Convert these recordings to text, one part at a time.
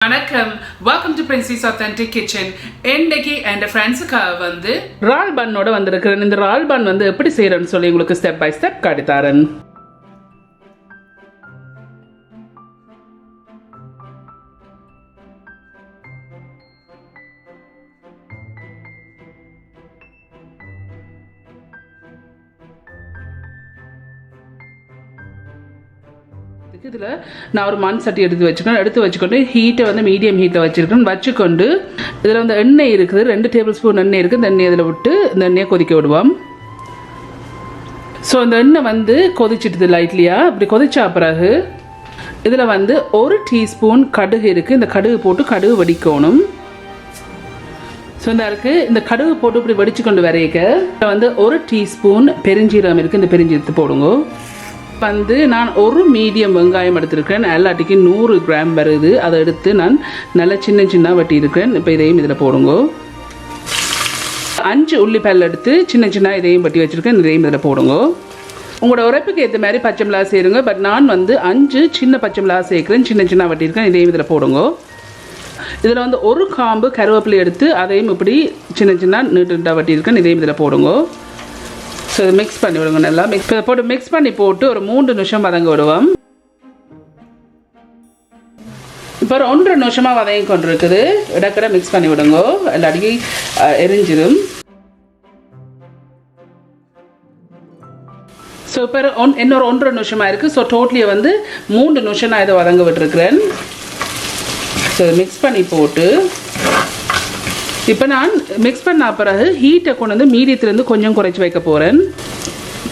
வணக்கம், welcome to Princy's Authentic Kitchen. இன்னைக்கு என் ஃப்ரெண்ட்ஸுக்காக வந்து ரால் பன்னோட வந்திருக்கிறேன். இந்த ரால் பன் வந்து எப்படி செய்யறேன்னு சொல்லி உங்களுக்கு ஸ்டெப் பை ஸ்டெப் காட்டித்தரேன். இதில் நான் ஒரு மண் சட்டி எடுத்து வச்சுக்கொண்டு ஹீட்டை வந்து மீடியம் ஹீட்டில் வச்சுக்கொண்டு இதில் வந்து எண்ணெய் இருக்குது, 2 டேபிள் ஸ்பூன் எண்ணெய் இருக்குது. இந்த எண்ணெய் இதில் விட்டு இந்த எண்ணெயை கொதிக்க விடுவோம். ஸோ இந்த எண்ணெய் வந்து கொதிச்சிட்டுது லைட்லியாக. இப்படி கொதிச்சா பிறகு இதில் வந்து 1 டீஸ்பூன் கடுகு இருக்குது. இந்த கடுகு போட்டு கடுகு வடிக்கணும். ஸோ இந்த இருக்குது, இந்த கடுகு போட்டு இப்படி வடித்து கொண்டு வரைக்க வந்து 1 டீஸ்பூன் பெருஞ்சீரகம் இருக்குது. இந்த பெருஞ்சீரத்தை போடுங்க. வந்து நான் ஒரு மீடியம் வெங்காயம் எடுத்திருக்கிறேன். எல்லாட்டிக்கு 100 கிராம் வருது. அதை எடுத்து நான் நல்லா சின்ன வெட்டி இருக்கிறேன். இப்போ இதையும் இதில் போடுங்க. 5 உள்ளிப்பல் எடுத்து சின்ன இதையும் வெட்டி வச்சுருக்கேன். இதையும் இதில் போடுங்க. உங்களோட உரைப்புக்கு ஏற்ற மாதிரி பச்சை மிளகா சேருங்க. பட் நான் வந்து 5 சின்ன பச்சை மிளகா சேர்க்குறேன். சின்ன வெட்டியிருக்கேன். இதையும் இதில் போடுங்க. இதில் வந்து ஒரு காம்பு கருவேப்பிலை எடுத்து அதையும் இப்படி சின்ன நீட்டாக வெட்டியிருக்கேன். இதையும் இதில் போடுங்க. ஸோ இதை மிக்ஸ் பண்ணி விடுங்க. நல்லா மிக்ஸ் பண்ணி போட்டு ஒரு 3 நிமிஷம் வதங்க விடுவோம். இப்போ ஒரு 1.5 நிமிஷமாக வதங்கி கொண்டு இருக்குது. இடக்கடை மிக்ஸ் பண்ணி விடுங்க. எல்லாடிக்கு எரிஞ்சிடும். ஸோ இப்போ இன்னொரு 1.5 நிமிஷமாக இருக்குது. ஸோ டோட்டலியை வந்து 3 நிமிஷம் நான் இதை வதங்க விட்டுருக்குறேன். ஸோ மிக்ஸ் பண்ணி போட்டு இப்போ நான் மிக்ஸ் பண்ண பிறகு ஹீட்டை கொண்டு வந்து மீடியத்துலேருந்து கொஞ்சம் குறைச்சி வைக்க போகிறேன்.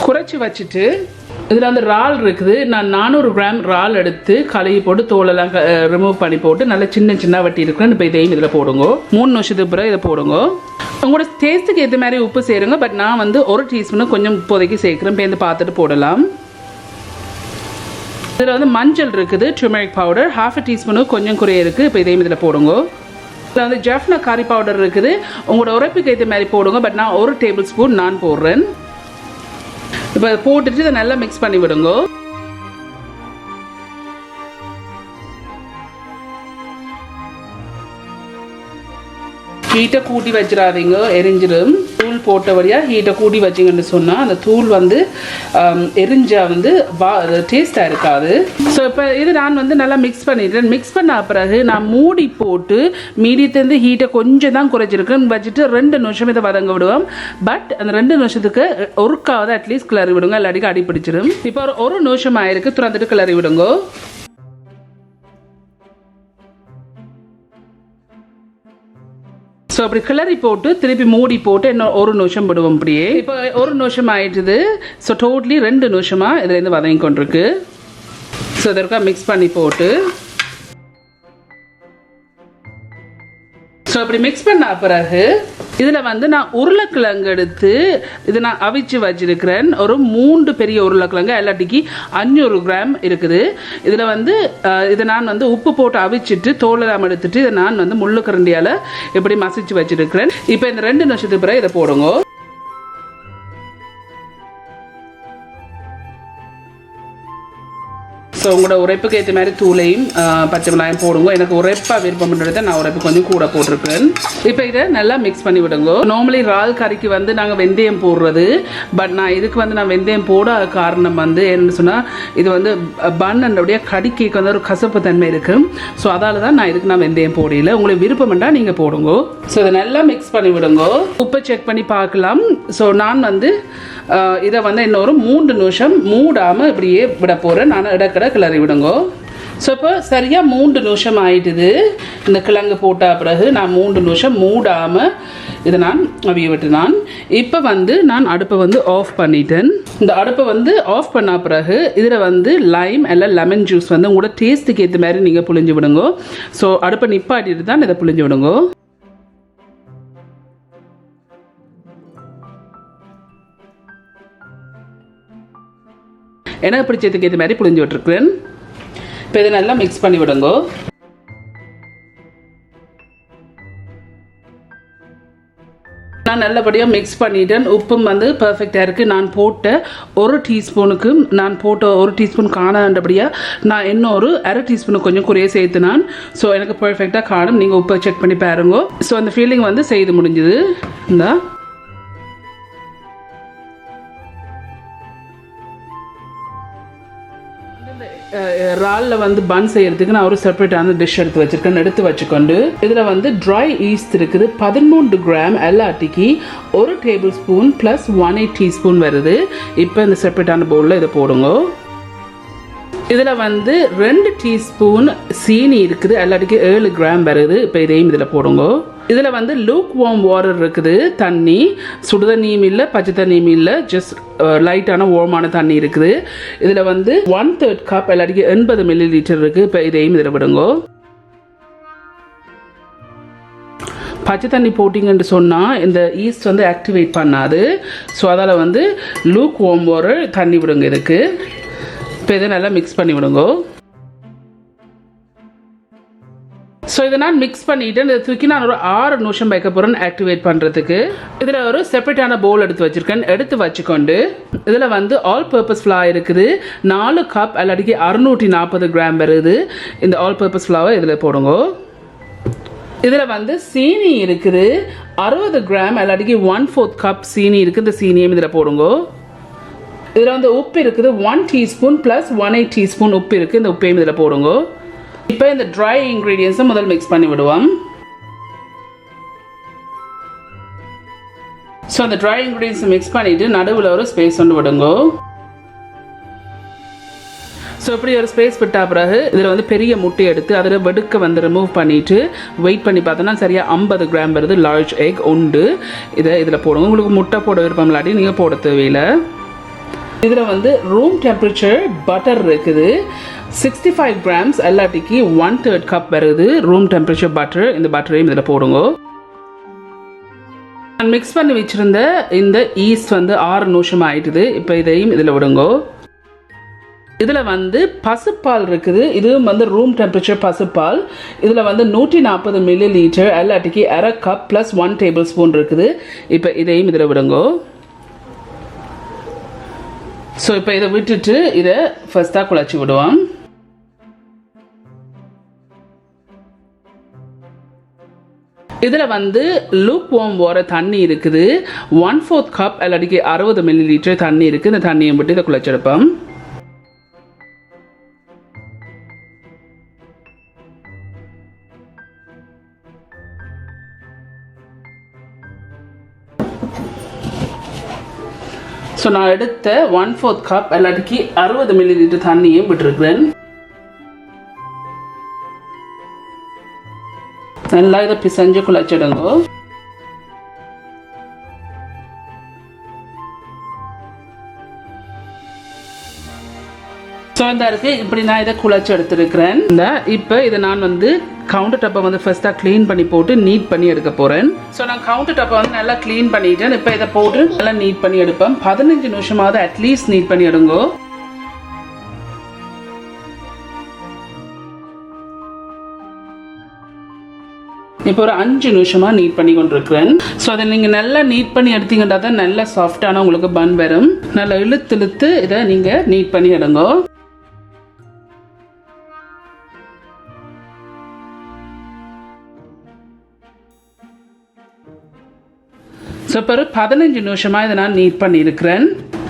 குறைச்சி வச்சுட்டு இதில் வந்து இறால் இருக்குது. நான் 400 கிராம் இறால் எடுத்து கழுவி போட்டு தோலெல்லாம் ரிமூவ் பண்ணி போட்டு நல்லா சின்ன வெட்டி இருக்கிறேன். இப்போ இதையும் இதில் போடுங்க. 3 நிமிஷத்துக்கு பிறகு இதை போடுங்க. உங்களோட டேஸ்ட்டுக்கு ஏற்ற மாதிரி உப்பு சேருங்க. பட் நான் வந்து 1 டீஸ்பூனு கொஞ்சம் இப்போதைக்கு சேர்க்குறேன். பேருந்து பார்த்துட்டு போடலாம். இதில் வந்து மஞ்சள் இருக்குது, turmeric powder 1/2 டீஸ்பூனு கொஞ்சம் குறைய இருக்குது. இப்போ இதையும் இதில் போடுங்க. இதில் வந்து ஜாஃப்னா கறி பவுடர் இருக்குது. உங்களோட உரைப்புக்கு ஏற்ற மாதிரி போடுங்க. பட் நான் 1 டேபிள் ஸ்பூன் நான் போடுறேன். இப்போ போட்டுட்டு இதை நல்லா மிக்ஸ் பண்ணி விடுங்க. ஹீட்டை கூட்டி வச்சிடாதீங்க, எரிஞ்சிடும். தூள் போட்டபடியாக ஹீட்டை கூட்டி வச்சிங்கன்னு சொன்னால் அந்த தூள் வந்து எரிஞ்சால் வந்து டேஸ்ட்டாக இருக்காது. ஸோ இப்போ இது நான் வந்து நல்லா மிக்ஸ் பண்ணிட்டேன். மிக்ஸ் பண்ண பிறகு நான் மூடி போட்டு மீடியத்துலேருந்து ஹீட்டை கொஞ்சம் தான் குறைச்சிருக்கேன். வச்சுட்டு 2 நிமிஷம் இதை வதங்க விடுவோம். பட் அந்த 2 நிமிஷத்துக்கு ஒருக்காவது அட்லீஸ்ட் கிளறி விடுங்க. இல்லாட்டிக்கு அடி பிடிச்சிடும். இப்போ ஒரு நிமிஷம் ஆயிருக்கு. திறந்துட்டு கிளறி விடுங்க. ஸோ அப்படி கிளறி போட்டு திருப்பி மூடி போட்டு இன்னும் 1 நிமிஷம் விடுவோம். அப்படியே இப்போ 1 நிமிஷம் ஆயிடுது. ஸோ டோட்டலி 2 நிமிஷமாக இதுலேருந்து வதங்கி கொண்டிருக்கு. ஸோ இதற்காக மிக்ஸ் பண்ணி போட்டு ஸோ அப்படி மிக்ஸ் பண்ண பிறகு இதில் வந்து நான் உருளைக்கிழங்கு எடுத்து இதை நான் அவிச்சு வச்சிருக்கிறேன். ஒரு 3 பெரிய உருளைக்கிழங்கு எல்லாட்டிக்கு 500 கிராம் இருக்குது. இதில் வந்து இதை நான் வந்து உப்பு போட்டு அவிச்சிட்டு தோலெல்லாம் எடுத்துட்டு இதை நான் வந்து முள்ளு கரண்டியால் இப்படி மசிச்சு வச்சிருக்கிறேன். இப்போ இந்த 2 நிமிஷத்துக்கு பிறகு இதை போடுங்க. ஸோ உங்களோட உரைப்புக்கு ஏற்ற மாதிரி தூளையும் பச்சை மிளகாயும் போடுங்க. எனக்கு உரைப்பாக விருப்பம் பண்ணுறது நான் உரைப்பு கொஞ்சம் கூட போட்டிருக்கேன். இப்போ இதை நல்லா மிக்ஸ் பண்ணி விடுங்க. நார்மலி இறால் கறிக்கு வந்து நாங்கள் வெந்தயம் போடுறது. பட் நான் இதுக்கு வந்து நான் வெந்தயம் போட காரணம் வந்து என்னன்னு சொன்னால் இது வந்து பன்னுடைய கடிக்கைக்கு வந்து ஒரு கசப்பு தன்மை இருக்குது. ஸோ அதால் தான் நான் இதுக்கு நான் வெந்தயம் போடல. உங்களுக்கு விருப்பம் வேண்டாம் நீங்கள் போடுங்க. ஸோ இதை நல்லா மிக்ஸ் பண்ணி விடுங்க. உப்பை செக் பண்ணி பார்க்கலாம். ஸோ நான் வந்து இதை வந்து இன்னொரு 3 நிமிஷம் மூடாமல் இப்படியே விட போகிறேன். நான் இடக்கடை கிளறி விடுங்க. ஸோ இப்போ சரியாக 3 நிமிஷம் ஆயிட்டுது. இந்த கிழங்கு போட்ட பிறகு நான் 3 நிமிஷம் மூடாமல் இதை நான் அவிய விட்டுனான். இப்போ வந்து நான் அடுப்பை வந்து ஆஃப் பண்ணிட்டேன். இந்த அடுப்பை வந்து ஆஃப் பண்ண பிறகு இதில் வந்து லைம் இல்லை லெமன் ஜூஸ் வந்து உங்களோட டேஸ்ட்டுக்கு ஏற்ற மாதிரி நீங்கள் புழிஞ்சு விடுங்க. ஸோ அடுப்பை நிப்பாட்டிட்டு தான் இதை புழிஞ்சு விடுங்க. எனக்கு பிடிச்சதுக்கு ஏற்ற மாதிரி புழிஞ்சு விட்டுருக்குறேன். இப்போ இதை நல்லா மிக்ஸ் பண்ணி விடுங்க. நான் நல்லபடியாக மிக்ஸ் பண்ணிட்டேன். உப்பும் வந்து பர்ஃபெக்டாக இருக்குது. நான் போட்ட 1 டீஸ்பூனுக்கு நான் போட்ட 1 டீஸ்பூன் காணாண்டபடியாக நான் இன்னொரு 1/2 டீஸ்பூனுக்கு கொஞ்சம் குறைய சேர்த்துனான். ஸோ எனக்கு பர்ஃபெக்டாக காணும். நீங்கள் உப்பை செக் பண்ணி பாருங்க. ஸோ அந்த ஃபீலிங் வந்து செய்து முடிஞ்சுது. இந்த ராலில் வந்து பன் செய்யறதுக்கு நான் ஒரு செப்பரேட்டான டிஷ் எடுத்து வச்சுக்கொண்டு இதில் வந்து ட்ரை ஈஸ்ட் இருக்குது 13 கிராம் எல்லாட்டிக்கு 1 டேபிள் ஸ்பூன் ப்ளஸ் 1/8 டீஸ்பூன் வருது. இப்போ இந்த செப்பரேட்டான பவுலில் இதை போடுங்க. இதில் வந்து 2 டீஸ்பூன் சீனி இருக்குது, எல்லாட்டிக்கு 7 கிராம் வருது. இப்போ இதையும் இதில் போடுங்க. இதில் வந்து லூக் வார்ம் வாட்டர் இருக்குது, தண்ணி சுடு தண்ணியும் இல்லை பச்சை தண்ணியும் இல்லை, ஜஸ்ட் லைட்டான வார்மான தண்ணி இருக்குது. இதில் வந்து 1/3 கப் எல்லாட்டிக்கு 80 ml இருக்குது. இப்போ இதையும் இதில் விடுங்க. பச்சை தண்ணி போட்டிங்கன்னு சொன்னால் இந்த ஈஸ்ட் வந்து ஆக்டிவேட் பண்ணாது. ஸோ அதால் வந்து லூக் வார்ம் வாட்டர் தண்ணி விடுங்க இதுக்கு. இப்போ இதை நல்லா மிக்ஸ் பண்ணி விடுங்க. ஸோ இதை நான் மிக்ஸ் பண்ணிவிட்டு இதை தூக்கி நான் ஒரு 6 நிமிஷம் வைக்க போகிறேன் ஆக்டிவேட் பண்ணுறதுக்கு. இதில் ஒரு செப்பரேட்டான பவுல் எடுத்து வச்சுக்கொண்டு இதில் வந்து ஆல் பர்பஸ் ஃப்ளார் இருக்குது 4 கப் எல்லாட்டிக்கு 640 கிராம் வருது. இந்த ஆல் பர்பஸ் ஃப்ளாவை இதில் போடுங்க. இதில் வந்து சீனி இருக்குது 60 கிராம் எல்லாட்டிக்கு 1/4 கப் சீனி இருக்குது. இந்த சீனியும் இதில் போடுங்க. இதில் வந்து உப்பு இருக்குது 1 டீஸ்பூன் ப்ளஸ் 1/8 டீஸ்பூன் உப்பு இருக்குது. இந்த உப்பையும் இதில் போடுங்க. இப்போ இந்த ட்ரை இன்க்ரீடியன்ஸை முதல் மிக்ஸ் பண்ணி விடுவோம். ஸோ அந்த ட்ரை இன்க்ரீடியன்ஸை மிக்ஸ் பண்ணிவிட்டு நடுவில் ஒரு ஸ்பேஸ் ஒன்று விடுங்க. ஸோ இப்படி ஒரு ஸ்பேஸ் விட்டா பிறகு இதில் வந்து பெரிய முட்டை எடுத்து அதில் வெடுக்க வந்து ரிமூவ் பண்ணிவிட்டு வெயிட் பண்ணி பார்த்தோன்னா சரியாக 50 கிராம் வருது. லார்ஜ் எக் உண்டு. இதில் போடுங்க. உங்களுக்கு முட்டை போட விருப்பம் இல்லாட்டி நீங்கள் போட தேவையில்லை. இதில் வந்து ரூம் டெம்பரேச்சர் பட்டர் இருக்குது 65 கிராம்ஸ் எல்லாட்டிக்கு 1/3 கப் வருது. Room temperature butter. இந்த பட்டரையும் இதில் போடுங்க. நான் மிக்ஸ் பண்ணி வச்சுருந்த இந்த ஈஸ்ட் வந்து 6 நிமிஷம் ஆயிட்டுது. இப்போ இதையும் இதில் விடுங்க. இதில் வந்து பசுப்பால் இருக்குது. இதுவும் வந்து ரூம் டெம்பரேச்சர் பசுப்பால். இதில் வந்து 140 ml எல்லாட்டிக்கு 1/2 cup plus 1 table spoon இருக்குது. இப்போ இதையும் இதில் விடுங்க. ஸோ இப்போ இதை விட்டுட்டு இதை ஃபர்ஸ்ட்டாக குழச்சி விடுவோம். இதில் வந்து லூக் வார்ம் வாட்டர் தண்ணி இருக்குது 1/4 கப் எல்லாட்டிக்கு 60 ml தண்ணி இருக்குது. இந்த தண்ணியை விட்டு இதை குழச்செடுப்போம். ஸோ நான் எடுத்த 1/4 கப் எல்லாட்டிக்கு 60 ml தண்ணியும் விட்டுருக்குறேன். நல்லா இதை பிசைஞ்சு குழச்சிடுங்க. ஸோ இந்த இருக்கு இப்படி நான் இதை குழச்சி எடுத்துருக்கிறேன். இப்போ இதை நான் வந்து கவுண்டர் டப்பை வந்து ஃபர்ஸ்ட்டாக க்ளீன் பண்ணி போட்டு நீட் பண்ணி எடுக்க போகிறேன். ஸோ நான் கவுண்டர் டப்பை வந்து நல்லா க்ளீன் பண்ணிட்டேன். இப்போ இதை போட்டு நல்லா நீட் பண்ணி எடுப்பேன். 15 நிமிஷமாவது அட்லீஸ்ட் நீட் பண்ணி எடுங்க. இப்போ ஒரு 5 நிமிஷமாக நீட் பண்ணி கொண்டிருக்கிறேன். ஸோ அதை நீங்கள் நல்லா நீட் பண்ணி எடுத்தீங்கன்னா தான் நல்லா சாஃப்டான உங்களுக்கு பன் வரும். நல்லா இழுத்து இதை நீங்கள் நீட் பண்ணி எடுங்க. ஸோ இப்போ 15 நிமிஷமாக இதை நான் நீட் பண்ணியிருக்கிறேன்.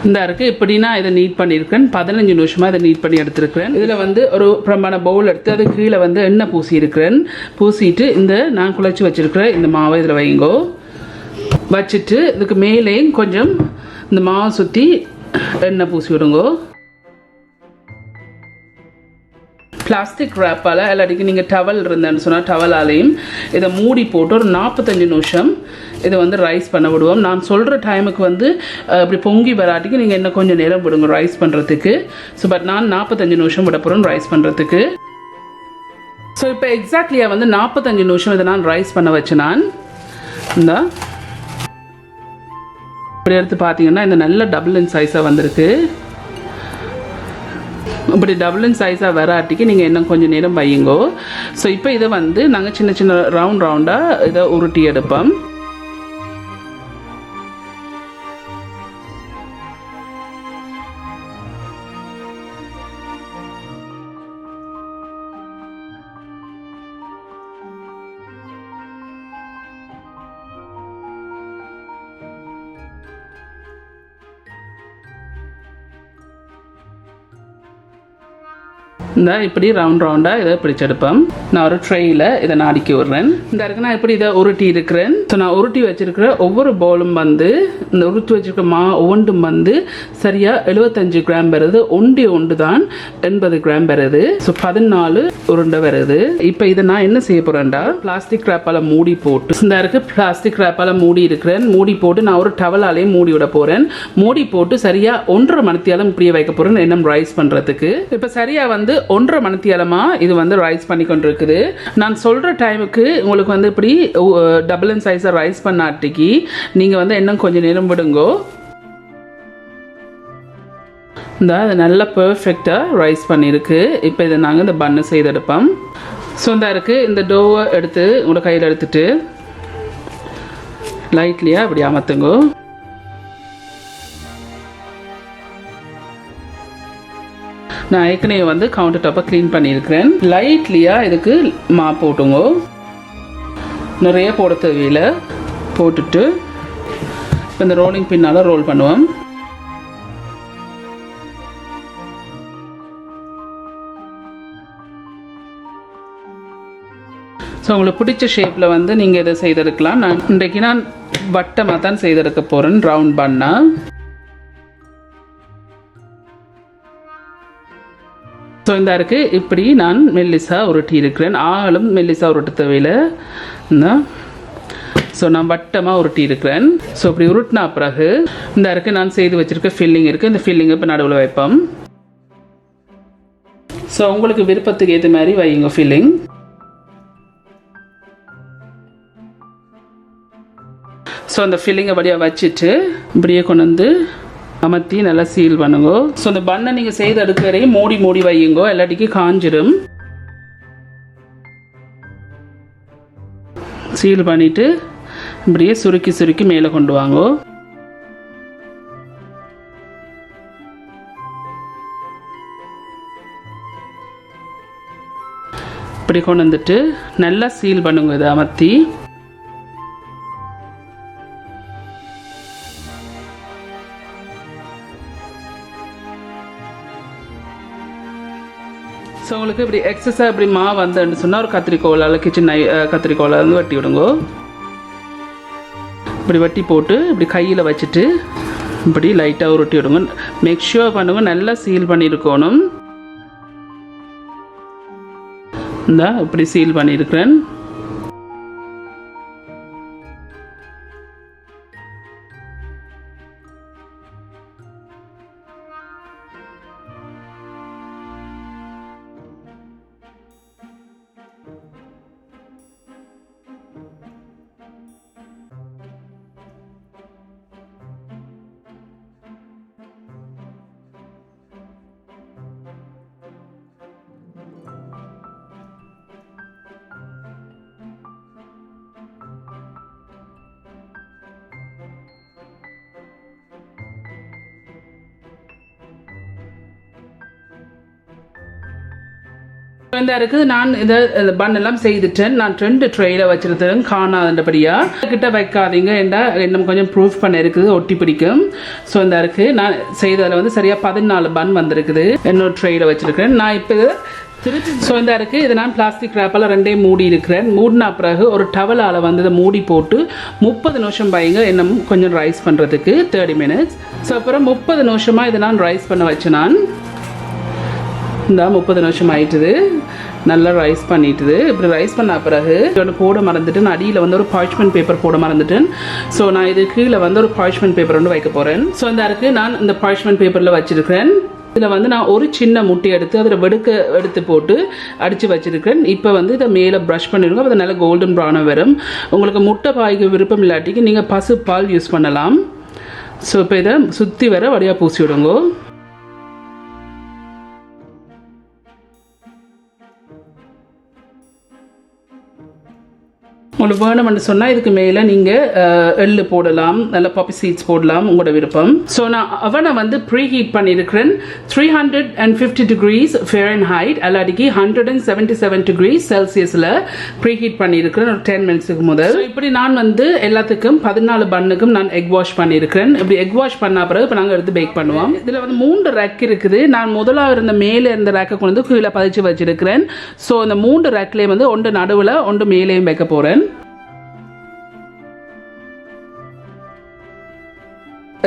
இந்த இருக்குது இப்படி நான் இதை நீட் பண்ணியிருக்கிறேன். 15 நிமிஷமாக இதை நீட் பண்ணி எடுத்துருக்கிறேன். இதில் வந்து ஒரு பிரமாண பவுல் எடுத்து அது கீழே வந்து எண்ணெய் பூசியிருக்கிறேன். பூசிட்டு இந்த நான் குழச்சி வச்சுருக்கிறேன் இந்த மாவை இதில் வைங்கோ. வச்சுட்டு இதுக்கு மேலேயும் கொஞ்சம் இந்த மாவை சுற்றி எண்ணெய் பூசி விடுங்கோ. பிளாஸ்டிக் ரேப்பால் இல்லாட்டிக்கு நீங்கள் டவல் இருந்தேன்னு சொன்னால் டவலாலையும் இதை மூடி போட்டு ஒரு 45 நிமிஷம் இதை வந்து ரைஸ் பண்ண விடுவோம். நான் சொல்கிற டைமுக்கு வந்து இப்படி பொங்கி வராட்டிக்கு நீங்கள் இன்னும் கொஞ்சம் நேரம் விடுங்க ரைஸ் பண்ணுறதுக்கு. ஸோ பட் நான் 45 நிமிஷம் விட போகிறேன் ரைஸ் பண்ணுறதுக்கு. ஸோ இப்போ எக்ஸாக்ட்லியாக வந்து 45 நிமிஷம் இதை நான் ரைஸ் பண்ண வச்சு நான் இந்த இப்படி எடுத்து பார்த்தீங்கன்னா இந்த நல்ல டபுள் இன் சைஸாக வந்திருக்கு. இப்படி டபுள் இன் சைஸாக வராட்டிக்கு நீங்கள் இன்னும் கொஞ்சம் நேரம் வையுங்கோ. ஸோ இப்போ இதை வந்து நாங்கள் சின்ன சின்ன ரவுண்டாக இதை உருட்டி எடுப்போம். இந்த இப்படி ரவுண்டாக இதை பிடிச்செடுப்பேன். நான் ஒரு ட்ரெயில் இதை நான் அடுக்கி விடுறேன். இந்த இருக்கு நான் இப்படி இதை உருட்டி இருக்கிறேன். ஸோ நான் உருட்டி வச்சிருக்கிற ஒவ்வொரு பவுலும் வந்து இந்த உருட்டி வச்சிருக்க ஒன்றும் வந்து சரியாக 75 கிராம் வருது. ஒன்று தான் 80 கிராம் வருது. ஸோ 14 உருண்டை வருது. இப்போ இதை நான் என்ன செய்ய போகிறேன்டா, பிளாஸ்டிக் ரேப்பால் மூடி போட்டு இந்த இருக்கு பிளாஸ்டிக் ரேப்பால் மூடி இருக்கிறேன். மூடி போட்டு நான் ஒரு டவலாலேயே மூடி விட போகிறேன். மூடி போட்டு சரியாக 1.5 மணித்தியாலம் இப்படியே வைக்க போகிறேன் என்ன ரைஸ் பண்ணுறதுக்கு. இப்போ சரியாக வந்து 1.5 மணித்தியாலமாக இது வந்து ரைஸ் பண்ணி கொண்டு இருக்குது. நான் சொல்கிற டைமுக்கு உங்களுக்கு வந்து இப்படி டபுள் அண்ட் சைஸை ரைஸ் பண்ணாட்டிக்கு நீங்கள் வந்து இன்னும் கொஞ்சம் நேரம் விடுங்கோ. இந்த அது நல்லா பர்ஃபெக்டாக ரைஸ் பண்ணியிருக்கு. இப்போ இதை நாங்கள் இந்த பன்னு செய்தெடுப்போம். ஸோ இந்த இருக்குது இந்த டோவை எடுத்து உங்களோட கையில் எடுத்துட்டு லைட்லியாக இப்படி அமர்த்துங்கோ. நான் ஏற்கனவே வந்து கவுண்டர் டாப்பை க்ளீன் பண்ணியிருக்கிறேன். லைட்லியாக இதுக்கு மாப் போட்டுங்கோ. நிறைய போட தேவையில்லை. போட்டுட்டு இந்த ரோலிங் பின்னால் ரோல் பண்ணுவோம். ஸோ உங்களுக்கு பிடிச்ச ஷேப்பில் வந்து நீங்கள் இதை செய்தெடுக்கலாம். இன்றைக்கு நான் வட்டமாக தான் செய்தெடுக்க போகிறேன், ரவுண்ட் பண்ணா. ஸோ இந்த இருக்குது இப்படி நான் மெல்லிஸாக உருட்டி இருக்கிறேன். ஆளும் மெல்லிஸாக உருட்ட தேவையில் ஸோ நான் வட்டமாக உருட்டி இருக்கிறேன். ஸோ இப்படி உருட்டினா பிறகு இந்த இருக்குது நான் செய்து வச்சுருக்க ஃபில்லிங் இருக்குது. இந்த ஃபில்லிங்கை இப்போ நடுவில் வைப்போம். ஸோ உங்களுக்கு விருப்பத்துக்கு ஏற்ற மாதிரி வைங்க ஃபில்லிங். ஸோ அந்த ஃபில்லிங்கை வழியாக வச்சுட்டு இப்படியே கொண்டு வந்து அமர்த்தி நல்லா சீல் பண்ணுங்க. ஸோ இந்த பண்ணை நீங்கள் செய்து எடுக்கிறதையும் மூடி வையுங்கோ, எல்லாட்டிக்கும் காஞ்சிடும். சீல் பண்ணிவிட்டு இப்படியே சுருக்கி மேலே கொண்டு வாங்கோ. இப்படி கொண்டு வந்துட்டு நல்லா சீல் பண்ணுங்க இதை அமர்த்தி. ஸோ உங்களுக்கு இப்படி எக்ஸஸாக இப்படி மாவு வந்தேன்னு சொன்னால் ஒரு கத்திரிக்கோலால் கிச்சன் கத்திரிக்கோலால் வந்து வெட்டி விடுங்கோ. இப்படி வெட்டி போட்டு இப்படி கையில் வச்சுட்டு இப்படி லைட்டாக உருட்டி விடுங்க. மேக் ஷுர் பண்ணுங்க நல்லா சீல் பண்ணியிருக்கணும். இந்த இப்படி சீல் பண்ணியிருக்கிறேன். இந்த இருக்குது நான் இதை பண்ணெல்லாம் செய்துட்டேன். நான் 2 ட்ரேயில் வச்சுருந்தேன் காணாதபடியாக. கிட்ட வைக்காதீங்க, ஏண்டா இன்னும் கொஞ்சம் ப்ரூஃப் பண்ண இருக்குது, ஒட்டி பிடிக்கும். ஸோ இந்த இருக்குது நான் செய்ததில் வந்து சரியாக 14 பன் வந்திருக்குது. இன்னொரு ட்ரேயில் வச்சுருக்கிறேன். நான் இப்போ ஸோ இந்த இருக்குது இதை நான் பிளாஸ்டிக் ரேப்பால் 2 மூடி இருக்கிறேன். மூடினா பிறகு ஒரு டவலால் வந்து இதை மூடி போட்டு 30 நிமிஷம் பையங்க இன்னும் கொஞ்சம் ரைஸ் பண்ணுறதுக்கு 30 மினிட்ஸ். ஸோ அப்புறம் 30 நிமிஷமாக இதை நான் ரைஸ் பண்ண வச்சேன். நான் இந்த 30 நிமிஷம் ஆயிட்டுது, நல்லா ரைஸ் பண்ணிட்டுது. இப்படி ரைஸ் பண்ண பிறகு ஒன்று போட மறந்துட்டேன். அடியில் வந்து ஒரு பார்ச்மெண்ட் பேப்பர் போட மறந்துட்டேன். ஸோ நான் இது கீழே வந்து ஒரு பார்ச்மெண்ட் பேப்பர் ஒன்று வைக்க போகிறேன். ஸோ இந்த இருக்குது நான் இந்த பார்ச்மெண்ட் பேப்பரில் வச்சுருக்கிறேன். இதில் வந்து நான் ஒரு சின்ன முட்டை எடுத்து அதில் எடுத்து போட்டு அடித்து வச்சுருக்கிறேன். இப்போ வந்து இதை மேலே ப்ரஷ் பண்ணிடுங்க. அது நல்லா கோல்டன் ப்ரௌனாக வரும். உங்களுக்கு முட்டை பாய்க்கு விருப்பம் இல்லாட்டிக்கு நீங்கள் பசு பால் யூஸ் பண்ணலாம். ஸோ இப்போ இதை சுற்றி வர வழியாக பூசி விடுங்க. உங்களுக்கு வேணும்னு சொன்னால் இதுக்கு மேலே நீங்கள் எள்ளு போடலாம், நல்ல பாப்பி சீட்ஸ் போடலாம், உங்களோட விருப்பம். ஸோ நான் அவனை வந்து ப்ரீ ஹீட் பண்ணியிருக்கிறேன் 350 degrees Fahrenheit அல்லாடிக்கு 177 degrees Celsiusல ப்ரீ ஹீட் பண்ணியிருக்கிறேன் ஒரு 10 minutesக்கு முதல். இப்படி நான் வந்து எல்லாத்துக்கும் 14 பன்னுக்கும் நான் எக் வாஷ் பண்ணியிருக்கிறேன். இப்படி எக் வாஷ் பண்ண பிறகு இப்போ நாங்கள் எடுத்து பேக் பண்ணுவோம். இதில் வந்து 3 ரேக் இருக்குது. நான் முதலாக இருந்த மேலே இருந்த ரேக்கை கொண்டு வந்து கீழே பதிச்சு வச்சிருக்கிறேன். ஸோ இந்த 3 ரேக்லேயும் வந்து ஒன்று நடுவில் ஒன்று மேலேயும் வைக்க போகிறேன்.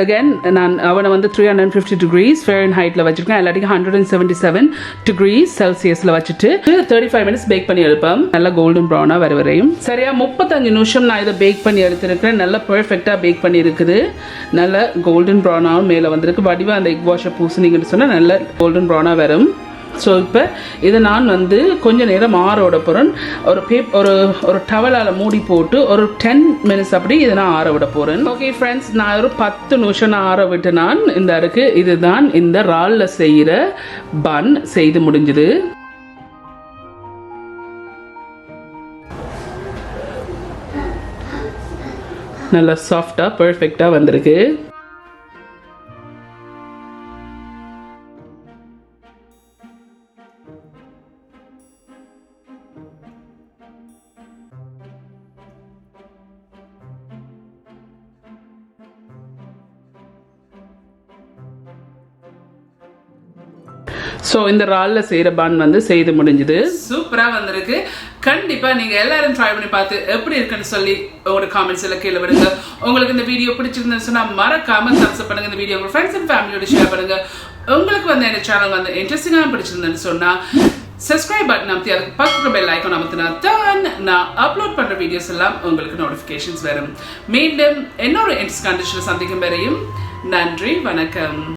அகேன் நான் அவனை வந்து 350 degrees Fahrenheitல வச்சிருக்கேன், எல்லாத்துக்கும் 177 degrees Celsiusல வச்சுட்டு 35 minutes பேக் பண்ணி எடுப்பேன். நல்லா கோல்டன் ப்ரௌனாக வர வரையும். சரியா 35 நிமிஷம் நான் இதை பேக் பண்ணி எடுத்துருக்கிறேன். நல்லா பெர்ஃபெக்டாக பேக் பண்ணி இருக்குது. நல்ல கோல்டன் ப்ரௌனாகவும் மேலே வந்திருக்கு. வடிவாக அந்த எக் வாஷை பூசினீங்கன்னு சொன்னால் நல்ல கோல்டன் ப்ரௌனாக வரும். ஸோ இப்போ இதை நான் வந்து கொஞ்சம் நேரம் ஆற விட போகிறேன். ஒரு டவலால் மூடி போட்டு ஒரு 10 minutes அப்படி இதை நான் ஆற விட போகிறேன். ஓகே ஃப்ரெண்ட்ஸ், நான் ஒரு 10 நிமிஷம் நான் ஆற விட்டு நான் இந்த இருக்கு இதுதான் இந்த ராலில் செய்கிற பன் செய்து முடிஞ்சுது. நல்லா சாஃப்டாக பெர்ஃபெக்டாக வந்திருக்கு. ஸோ இந்த ராலில் செய்கிற பன் வந்து செய்து முடிஞ்சுது. சூப்பராக வந்திருக்கு. கண்டிப்பாக நீங்கள் எல்லாரும் ட்ரை பண்ணி பார்த்து எப்படி இருக்குன்னு சொல்லி உங்களோட காமெண்ட்ஸில் கீழே விடுங்க. உங்களுக்கு இந்த வீடியோ பிடிச்சிருந்தேன்னு சொன்னால் மறக்காமல் சப்ஸ்கிரைப் பண்ணுங்கள். இந்த வீடியோ உங்கள் ஃப்ரெண்ட்ஸ் அண்ட் ஃபேமிலியோட ஷேர் பண்ணுங்கள். உங்களுக்கு வந்து இந்த சேனல் வந்து இன்ட்ரெஸ்டிங்காக பிடிச்சிருந்தேன்னு சொன்னால் சப்ஸ்கிரைப் பட்டன் அமைத்தி அதுக்கு பக்கத்தில் பெல் ஐக்கான் அமைத்தினா தான் நான் அப்லோட் பண்ணுற வீடியோஸ் எல்லாம் உங்களுக்கு நோட்டிஃபிகேஷன்ஸ் வரும். மீண்டும் இன்னொரு இன்ட்ரெஸ்ட் கண்டிஷனில் சந்திக்கும் வரையும் நன்றி, வணக்கம்.